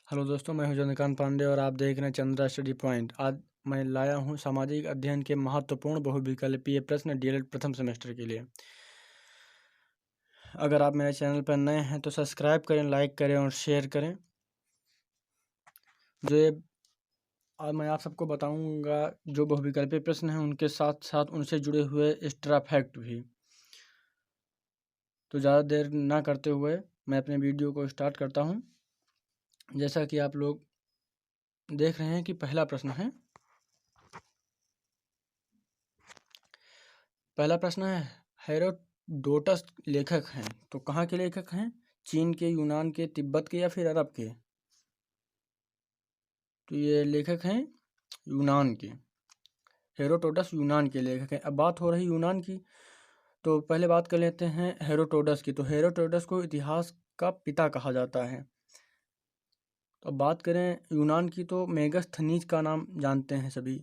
Hello दोस्तों, मैं हूं चंद्रकांत पांडे और आप देख रहे हैं चंद्रा स्टडी पॉइंट। आज मैं लाया हूं सामाजिक अध्ययन के महत्वपूर्ण बहुविकल्पीय प्रश्न डीएलएड प्रथम सेमेस्टर के लिए। अगर आप मेरे चैनल पर नए हैं तो सब्सक्राइब करें, लाइक करें और शेयर करें। आज मैं आप सबको बताऊंगा जो बहुविकल्पीय प्रश्न हैं उनके साथ साथ उनसे जुड़े हुए एक्स्ट्रा फैक्ट भी। तो ज़्यादा देर ना करते हुए मैं अपने वीडियो को स्टार्ट करता हूँ। जैसा कि आप लोग देख रहे हैं कि पहला प्रश्न है। पहला प्रश्न है, हेरोडोटस लेखक हैं तो कहाँ के लेखक हैं? चीन के, यूनान के, तिब्बत के या फिर अरब के? तो ये लेखक हैं यूनान के। हेरोडोटस यूनान के लेखक हैं। अब बात हो रही यूनान की, तो पहले बात कर लेते हैं हेरोडोटस की। तो हेरोडोटस को इतिहास का पिता कहा जाता है। तो अब बात करें यूनान की, तो मेगास्थनीज का नाम जानते हैं सभी।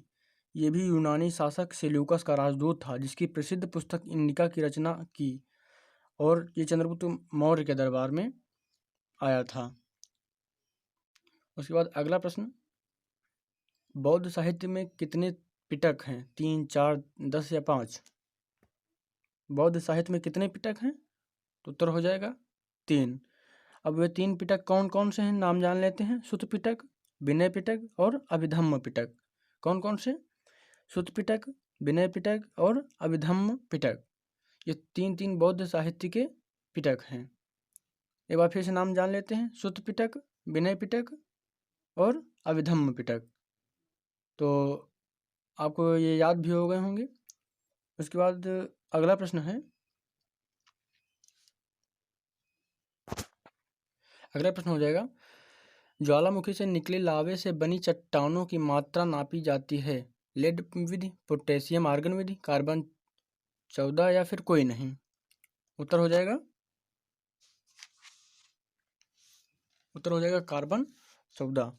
ये भी यूनानी शासक सेल्यूकस का राजदूत था, जिसकी प्रसिद्ध पुस्तक इंडिका की रचना की, और ये चंद्रगुप्त मौर्य के दरबार में आया था। उसके बाद अगला प्रश्न, बौद्ध साहित्य में कितने पिटक हैं? 3, 4, 10 या 5? बौद्ध साहित्य में कितने पिटक हैं? तो उत्तर हो जाएगा 3। अब वे 3 पिटक कौन कौन से हैं, नाम जान लेते हैं। सुत्त पिटक, विनय पिटक और अभिधम्म पिटक। कौन कौन से? सुत्त पिटक, विनय पिटक और अभिधम्म पिटक। ये 3 बौद्ध साहित्य के पिटक हैं। एक बार फिर से नाम जान लेते हैं। सुत्त पिटक, विनय पिटक और अभिधम्म पिटक। तो आपको ये याद भी हो गए होंगे। उसके बाद अगला प्रश्न है, अगला प्रश्न हो जाएगा, ज्वालामुखी से निकले लावे से बनी चट्टानों की मात्रा नापी जाती है। लेड विधि, पोटेशियम आर्गन विधि, कार्बन 14 या फिर कोई नहीं? उत्तर हो जाएगा कार्बन 14।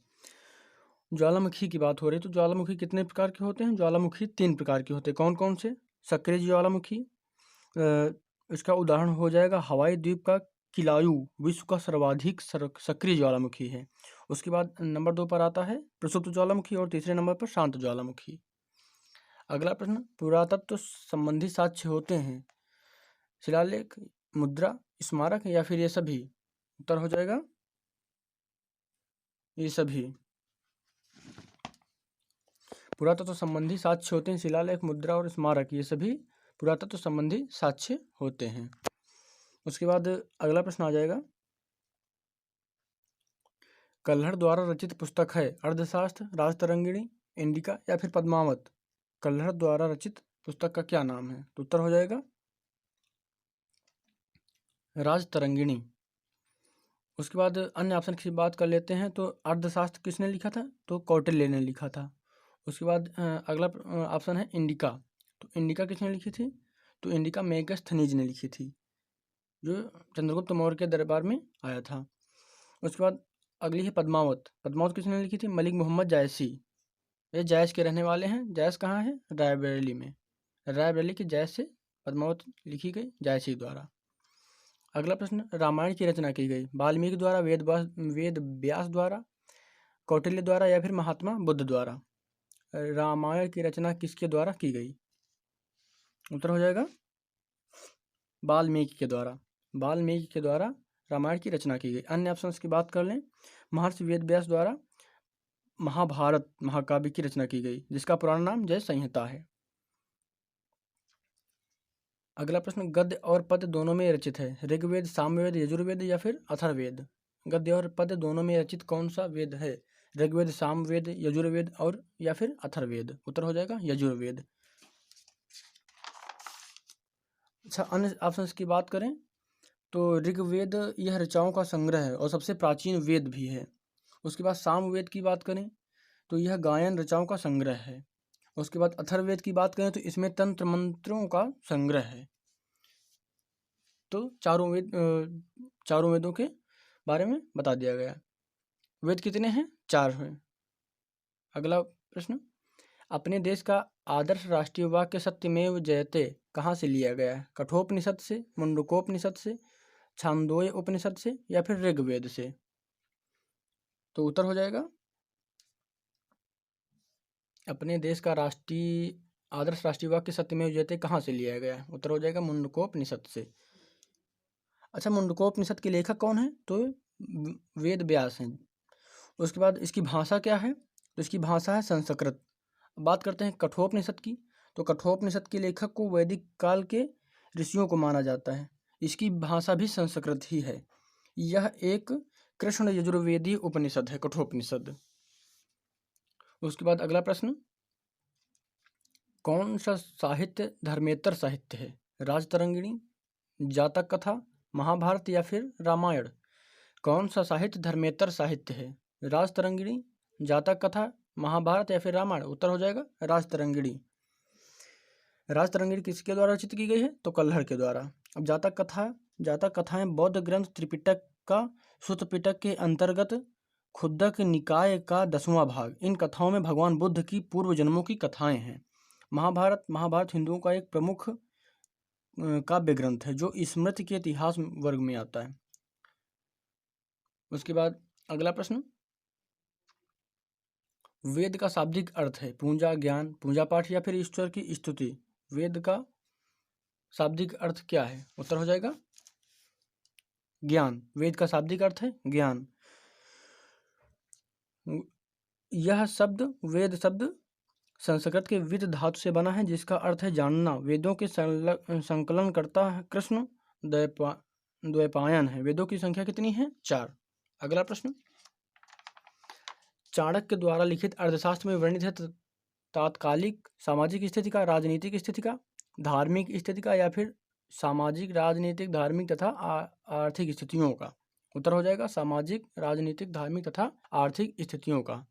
ज्वालामुखी की बात हो रही है, तो ज्वालामुखी कितने प्रकार के होते हैं? ज्वालामुखी 3 प्रकार के होते हैं। कौन कौन से? सक्रिय ज्वालामुखी, इसका उदाहरण हो जाएगा हवाई द्वीप का किलायू, विश्व का सर्वाधिक सक्रिय ज्वालामुखी है। उसके बाद नंबर 2 पर आता है प्रसुप्त ज्वालामुखी और तीसरे नंबर पर शांत ज्वालामुखी। अगला प्रश्न, पुरातत्व संबंधी साक्ष्य होते हैं शिलालेख, मुद्रा, स्मारक या फिर ये सभी? उत्तर हो जाएगा ये सभी। पुरातत्व संबंधी साक्ष्य होते हैं शिलालेख, मुद्रा और स्मारक, ये सभी पुरातत्व संबंधी साक्ष्य होते हैं। उसके बाद अगला प्रश्न आ जाएगा, कल्हड़ द्वारा रचित पुस्तक है अर्थशास्त्र, राजतरंगिणी, इंडिका या फिर पद्मावत? कल्हड़ द्वारा रचित पुस्तक का क्या नाम है? तो उत्तर हो जाएगा राजतरंगिणी। उसके बाद अन्य ऑप्शन की बात कर लेते हैं, तो अर्थशास्त्र किसने लिखा था? तो कौटिल्य ने लिखा था। उसके बाद अगला ऑप्शन है इंडिका। तो इंडिका किसने लिखी थी? तो इंडिका मेगास्थनीज ने लिखी थी, जो चंद्रगुप्त मौर्य के दरबार में आया था। उसके बाद अगली है पद्मावत। पद्मावत किसने लिखी थी? मलिक मोहम्मद जायसी। ये जायस के रहने वाले हैं। जायस कहाँ है? रायबरेली में। रायबरेली के जायस से पद्मावत लिखी गई जायसी द्वारा। अगला प्रश्न, रामायण की रचना की गई वाल्मीकि द्वारा, वेद व्यास द्वारा, कौटिल्य द्वारा या फिर महात्मा बुद्ध द्वारा? रामायण की रचना किसके द्वारा की गई? उत्तर हो जाएगा वाल्मीकि के द्वारा। वाल्मीकि के द्वारा रामायण की रचना की गई। अन्य ऑप्शंस की बात कर लें, महर्षि वेद व्यास द्वारा महाभारत महाकाव्य की रचना की गई, जिसका पुराना नाम जय संहिता है। अगला प्रश्न, गद्य और पद्य दोनों में रचित है ऋग्वेद, सामवेद, यजुर्वेद या फिर अथर्ववेद? गद्य और पद्य दोनों में रचित कौन सा वेद है? ऋग्वेद, सामवेद, यजुर्वेद और या फिर अथर्ववेद? उत्तर हो जाएगा यजुर्वेद। अच्छा, अन्य ऑप्शंस की बात करें तो ऋग्वेद यह ऋचाओं का संग्रह है और सबसे प्राचीन वेद भी है। उसके बाद सामवेद की बात करें तो यह गायन ऋचाओं का संग्रह है। उसके बाद अथर्ववेद की बात करें तो इसमें तंत्र मंत्रों का संग्रह है। तो चारों वेदों के बारे में बता दिया गया। वेद कितने हैं? 4 हैं। अगला प्रश्न, अपने देश का आदर्श राष्ट्रीय वाक्य सत्यमेव जयते कहाँ से लिया गया है? कठोपनिषद से, मुंडकोपनिषद से, छांदोग्य उपनिषद से या फिर ऋग्वेद से? तो उत्तर हो जाएगा अपने देश का आदर्श राष्ट्रीय वाक्य सत्यमेव जयते कहाँ से लिया गया है? उत्तर हो जाएगा मुंडकोपनिषद से। अच्छा, मुंडकोपनिषद के लेखक कौन है? तो वेद व्यास हैं। उसके बाद इसकी भाषा क्या है? तो इसकी भाषा है संस्कृत। बात करते हैं कठोपनिषद की। तो कठोपनिषद के लेखक को वैदिक काल के ऋषियों को माना जाता है। इसकी भाषा भी संस्कृत ही है। यह एक कृष्ण यजुर्वेदीय उपनिषद है कठोपनिषद। उसके बाद अगला प्रश्न, कौन सा साहित्य धर्मेतर साहित्य है? राजतरंगिणी, जातक कथा, महाभारत या फिर रामायण? कौन सा साहित्य धर्मेतर साहित्य है? राजतरंगिणी, जातक कथा, महाभारत या फिर रामायण? उत्तर हो जाएगा राजतरंगिणी। राजतरंगिणी किसके द्वारा रचित की गई है? तो कल्हड़ के द्वारा। अब जातक कथाएं बौद्ध ग्रंथ त्रिपिटक का सुत्त पिटक के अंतर्गत खुद्दक निकाय का 10वां भाग। इन कथाओं में भगवान बुद्ध की पूर्व जन्मों की कथाएं हैं। महाभारत हिंदुओं का एक प्रमुख काव्य ग्रंथ है जो स्मृति के इतिहास वर्ग में आता है। उसके बाद अगला प्रश्न, वेद का शाब्दिक अर्थ है पूजा, ज्ञान, पूजा पाठ या फिर ईश्वर की स्तुति? वेद का शाब्दिक अर्थ क्या है? उत्तर हो जाएगा ज्ञान। वेद का शाब्दिक अर्थ है ज्ञान। यह शब्द वेद शब्द संस्कृत के विद धातु से बना है जिसका अर्थ है जानना। वेदों के संकलन करता है कृष्ण द्वैपायन है। वेदों की संख्या कितनी है? 4। अगला प्रश्न, चाणक्य द्वारा लिखित अर्थशास्त्र में वर्णित है तात्कालिक सामाजिक स्थिति का, राजनीतिक स्थिति का, धार्मिक स्थिति का या फिर सामाजिक, राजनीतिक, धार्मिक तथा आर्थिक स्थितियों का? उत्तर हो जाएगा सामाजिक, राजनीतिक, धार्मिक तथा आर्थिक स्थितियों का।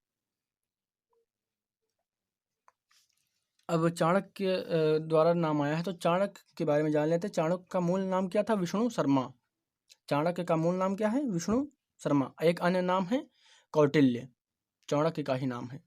अब चाणक्य द्वारा नाम आया है तो चाणक्य के बारे में जान लेते हैं। चाणक्य का मूल नाम क्या था? विष्णु शर्मा। चाणक्य का मूल नाम क्या है? विष्णु शर्मा। एक अन्य नाम है कौटिल्य। चाणक्य का ही नाम है।